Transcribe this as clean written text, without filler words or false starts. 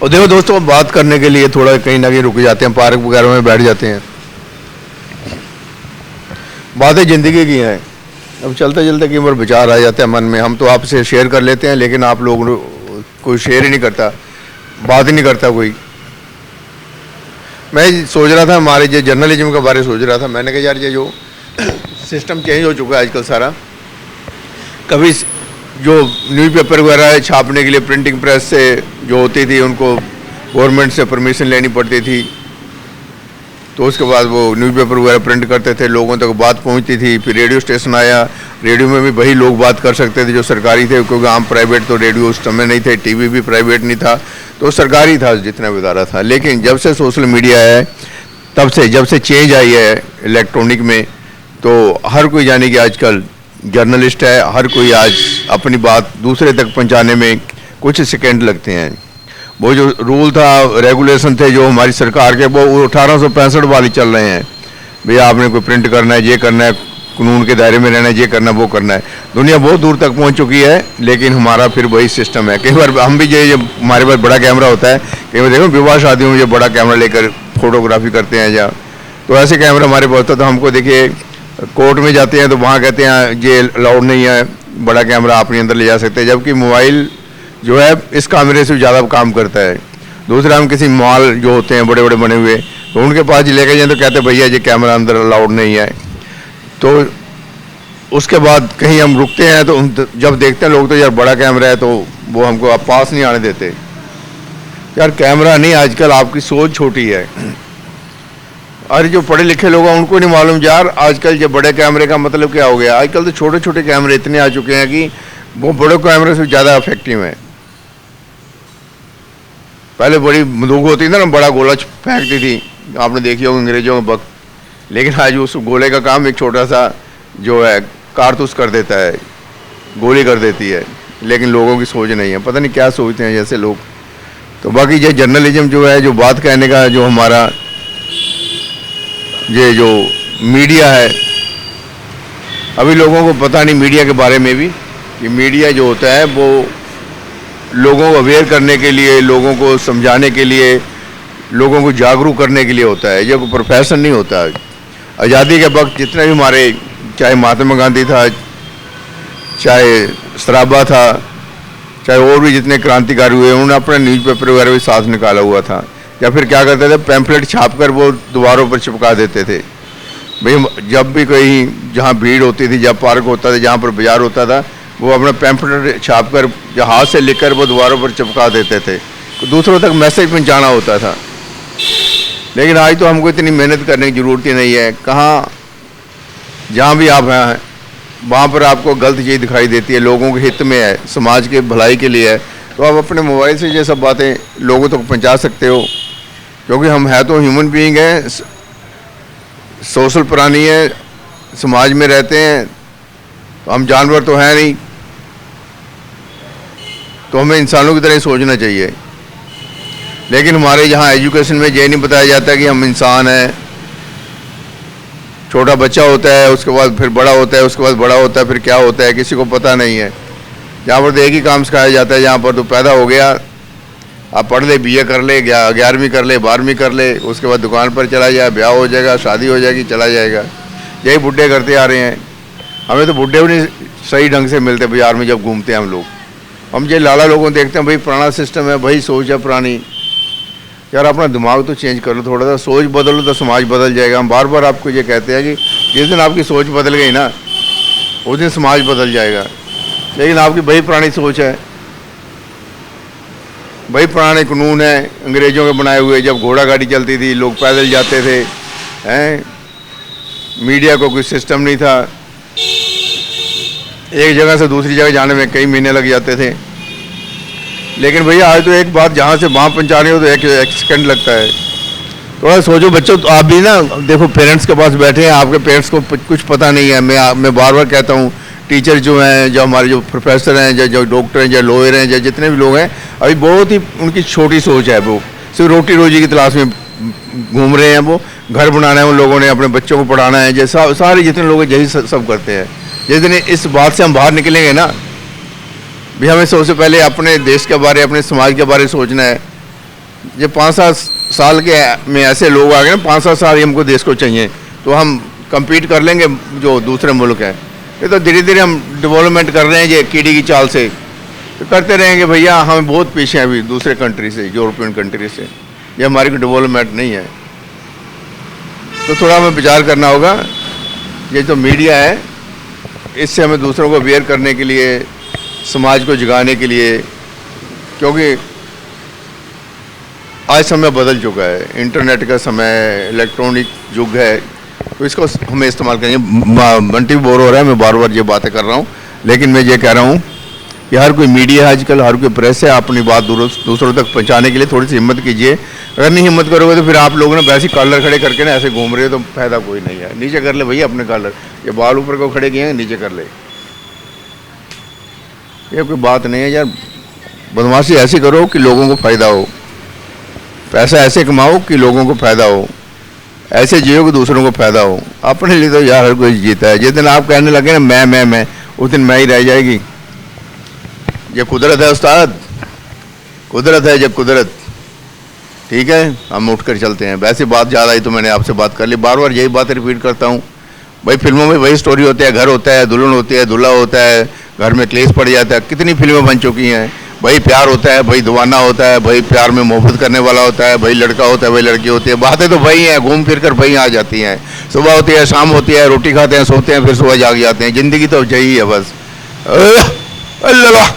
और देखो दोस्तों, बात करने के लिए थोड़ा कहीं ना कहीं रुक जाते हैं, पार्क वगैरह में बैठ जाते हैं, बातें ज़िंदगी की हैं। अब चलते चलते कई बार विचार आ जाते हैं मन में, हम तो आपसे शेयर कर लेते हैं, लेकिन आप लोग कोई शेयर ही नहीं करता, बात ही नहीं करता कोई। मैं सोच रहा था हमारे जो जर्नलिज्म के बारे में सोच रहा था, मैंने कहा यार ये जो सिस्टम चेंज हो चुका है आजकल सारा, कभी जो न्यूज़पेपर वगैरह छापने के लिए प्रिंटिंग प्रेस से जो होती थी उनको गवर्नमेंट से परमिशन लेनी पड़ती थी, तो उसके बाद वो न्यूज़पेपर वगैरह प्रिंट करते थे, लोगों तक बात पहुंचती थी। फिर रेडियो स्टेशन आया, रेडियो में भी वही लोग बात कर सकते थे जो सरकारी थे, क्योंकि आम प्राइवेट तो रेडियो उस समय नहीं थे, टीवी भी प्राइवेट नहीं था, तो सरकारी था जितना भी इदारा था। लेकिन जब से सोशल मीडिया है, तब से जब से चेंज आई है इलेक्ट्रॉनिक में, तो हर कोई यानी कि आजकल जर्नलिस्ट है, हर कोई आज अपनी बात दूसरे तक पहुँचाने में कुछ सेकेंड लगते हैं। वो जो रूल था, रेगुलेशन थे जो हमारी सरकार के, वो 1865 वाली चल रहे हैं। भैया आपने कोई प्रिंट करना है, ये करना है, कानून के दायरे में रहना है, ये करना है, वो करना है। दुनिया बहुत दूर तक पहुंच चुकी है, लेकिन हमारा फिर वही सिस्टम है। कई बार हम भी ये हमारे पास बड़ा कैमरा होता है, कई बार देखो विवाह शादियों में ये बड़ा कैमरा लेकर फोटोग्राफी करते हैं, या तो ऐसे कैमरा हमारे पास होता, तो हमको देखिए कोर्ट में जाते हैं तो वहाँ कहते हैं ये अलाउड नहीं है, बड़ा कैमरा आप नहीं अंदर ले जा सकते, जबकि मोबाइल जो है इस कैमरे से ज़्यादा काम करता है। दूसरा, हम किसी मॉल जो होते हैं बड़े बड़े बने हुए, तो उनके पास लेके जाए तो कहते हैं भैया ये कैमरा अंदर अलाउड नहीं है। तो उसके बाद कहीं हम रुकते हैं तो जब देखते हैं लोग तो यार बड़ा कैमरा है, तो वो हमको आप पास नहीं आने देते। यार कैमरा नहीं, आजकल आपकी सोच छोटी है। अरे जो पढ़े लिखे लोग हैं उनको नहीं मालूम यार आजकल ये बड़े कैमरे का मतलब क्या हो गया। आजकल तो छोटे छोटे कैमरे इतने आ चुके हैं कि वो बड़े कैमरे से ज़्यादा इफेक्टिव है। पहले बड़ी बंदूक होती थी ना, बड़ा गोला फेंकती थी, आपने देखी होगी अंग्रेजों के वक्त, लेकिन आज उस गोले का काम एक छोटा सा जो है कारतूस कर देता है, गोली कर देती है। लेकिन लोगों की सोच नहीं है, पता नहीं क्या सोचते हैं जैसे लोग। तो बाकी ये जर्नलिज्म जो है, जो बात कहने का जो हमारा ये जो मीडिया है, अभी लोगों को पता नहीं मीडिया के बारे में भी, कि मीडिया जो होता है वो लोगों को अवेयर करने के लिए, लोगों को समझाने के लिए, लोगों को जागरूक करने के लिए होता है, ये कोई प्रोफेशन नहीं होता है। आज़ादी के वक्त जितने भी हमारे, चाहे महात्मा गांधी था, चाहे सराबा था, चाहे और भी जितने क्रांतिकारी हुए, उन्होंने अपना न्यूज़पेपर वगैरह भी साथ निकाला हुआ था, या फिर क्या करते थे पैम्फलेट छाप कर वो दीवारों पर चिपका देते थे। भाई जब भी कहीं जहाँ भीड़ होती थी, जब पार्क होता था, जहाँ पर बाजार होता था, वो अपना पैम्फलेट छाप कर या हाथ से लिखकर वो दीवारों पर चिपका देते थे, तो दूसरों तक मैसेज पहुँचाना होता था। लेकिन आज तो हमको इतनी मेहनत करने की ज़रूरत ही नहीं है। कहाँ जहाँ भी आप हैं वहाँ पर आपको गलत चीज़ दिखाई देती है, लोगों के हित में है, समाज के भलाई के लिए है, तो आप अपने मोबाइल से ये सब बातें लोगों तक पहुँचा सकते हो। क्योंकि हम है तो ह्यूमन बीइंग हैं, सोशल प्राणी है, समाज में रहते हैं, तो हम जानवर तो हैं नहीं, तो हमें इंसानों की तरह सोचना चाहिए। लेकिन हमारे यहाँ एजुकेशन में ये नहीं बताया जाता कि हम इंसान हैं। छोटा बच्चा होता है, उसके बाद फिर बड़ा होता है, उसके बाद बड़ा होता है, फिर क्या होता है किसी को पता नहीं है। यहाँ पर तो एक ही काम सिखाया जाता है, यहाँ पर तो पैदा हो गया, आप पढ़ ले, बीए कर ले, 11वीं कर ले, 12वीं कर ले, उसके बाद दुकान पर चला जाए, ब्याह हो जाएगा, शादी हो जाएगी, चला जाएगा। यही बुढ़े करते आ रहे हैं। हमें तो बुढ़े भी नहीं सही ढंग से मिलते बाजार में जब घूमते हैं हम लोग। हम ये लाला लोगों को देखते हैं, भाई पुराना सिस्टम है, भाई सोच है पुरानी। यार अपना दिमाग तो चेंज कर लो, थोड़ा सा सोच बदलो तो समाज बदल जाएगा। हम बार बार आपको ये कहते हैं कि जिस दिन आपकी सोच बदल गई ना, उस दिन समाज बदल जाएगा। लेकिन आपकी वही पुरानी सोच है, वही पुराने कानून है अंग्रेज़ों के बनाए हुए। जब घोड़ा गाड़ी चलती थी, लोग पैदल जाते थे, हैं, मीडिया को कोई सिस्टम नहीं था, एक जगह से दूसरी जगह जाने में कई महीने लग जाते थे। लेकिन भैया आज तो एक बात जहाँ से वहाँ पहुँचा रहे हो तो एक सेकंड लगता है। थोड़ा सोचो बच्चों, तो आप भी ना देखो, पेरेंट्स के पास बैठे हैं, आपके पेरेंट्स को कुछ पता नहीं है। मैं बार बार कहता हूँ, टीचर जो हैं, जो हमारे जो प्रोफेसर हैं, जो डॉक्टर हैं, जो लॉयर हैं, जो जितने भी लोग हैं, अभी बहुत ही उनकी छोटी सोच है। वो सिर्फ रोटी रोजी की तलाश में घूम रहे हैं। वो घर बनाना है उन लोगों ने, अपने बच्चों को पढ़ाना है, जैसा सारे जितने लोग यही सब करते हैं। जिस दिन इस बात से हम बाहर निकलेंगे ना, भी हमें सबसे पहले अपने देश के बारे, अपने समाज के बारे में सोचना है। ये 5-7 साल के में ऐसे लोग आ गए ना, 5-7 साल ही हमको देश को चाहिए, तो हम compete कर लेंगे जो दूसरे मुल्क हैं। ये तो धीरे धीरे हम डेवलपमेंट कर रहे हैं, ये कीड़ी की चाल से तो करते रहेंगे भैया। हम बहुत पीछे हैं अभी दूसरे कंट्री से, यूरोपियन कंट्री से, ये हमारी कोई डेवलपमेंट नहीं है। तो थोड़ा हमें विचार करना होगा। ये जो मीडिया है, इससे हमें दूसरों को अवेयर करने के लिए, समाज को जगाने के लिए, क्योंकि आज समय बदल चुका है, इंटरनेट का समय, इलेक्ट्रॉनिक युग है, तो इसको हमें इस्तेमाल करेंगे। बंटी बोर हो रहा है, मैं बार बार ये बातें कर रहा हूँ, लेकिन मैं ये कह रहा हूँ कि हर कोई मीडिया है आजकल, हर कोई प्रेस है, अपनी बात दूसरों तक पहुँचाने के लिए थोड़ी सी हिम्मत कीजिए। अगर नहीं हिम्मत करोगे तो फिर आप लोग ना वैसे ही कॉलर खड़े करके ना ऐसे घूम रहे हो, तो फायदा कोई नहीं है। नीचे कर ले भैया अपने कॉलर, ये बाल ऊपर को खड़े किए हैं, नीचे कर ले, ये कोई बात नहीं है यार। बदमाशी ऐसी करो कि लोगों को फायदा हो, पैसा ऐसे कमाओ कि लोगों को फायदा हो, ऐसे जियो कि दूसरों को फायदा हो। अपने लिए तो यार हर कोई जीता है। जिस दिन आप कहने लगे ना मैं, उस दिन मैं ही रह जाएगी। ये कुदरत है उस्ताद, कुदरत है, जब कुदरत। ठीक है, हम उठकर चलते हैं। वैसे बात ज़्यादा ही तो मैंने आपसे बात कर ली, बार बार यही बात रिपीट करता हूँ भाई। फिल्मों में वही स्टोरी होती है, घर होता है, दुल्हन होती है, दूल्हा होता है, घर में क्लेश पड़ जाता है। कितनी फिल्में बन चुकी हैं भाई। प्यार होता है भाई, दीवाना होता है भाई, प्यार में मोहब्बत करने वाला होता है भाई, लड़का होता है भाई, लड़की होती है। बातें तो वही हैं, घूम फिर कर वही आ जाती हैं। सुबह होती है, शाम होती है, रोटी खाते हैं, सोते हैं, फिर सुबह जाग जाते हैं। ज़िंदगी तो यही है बस। अल्लाह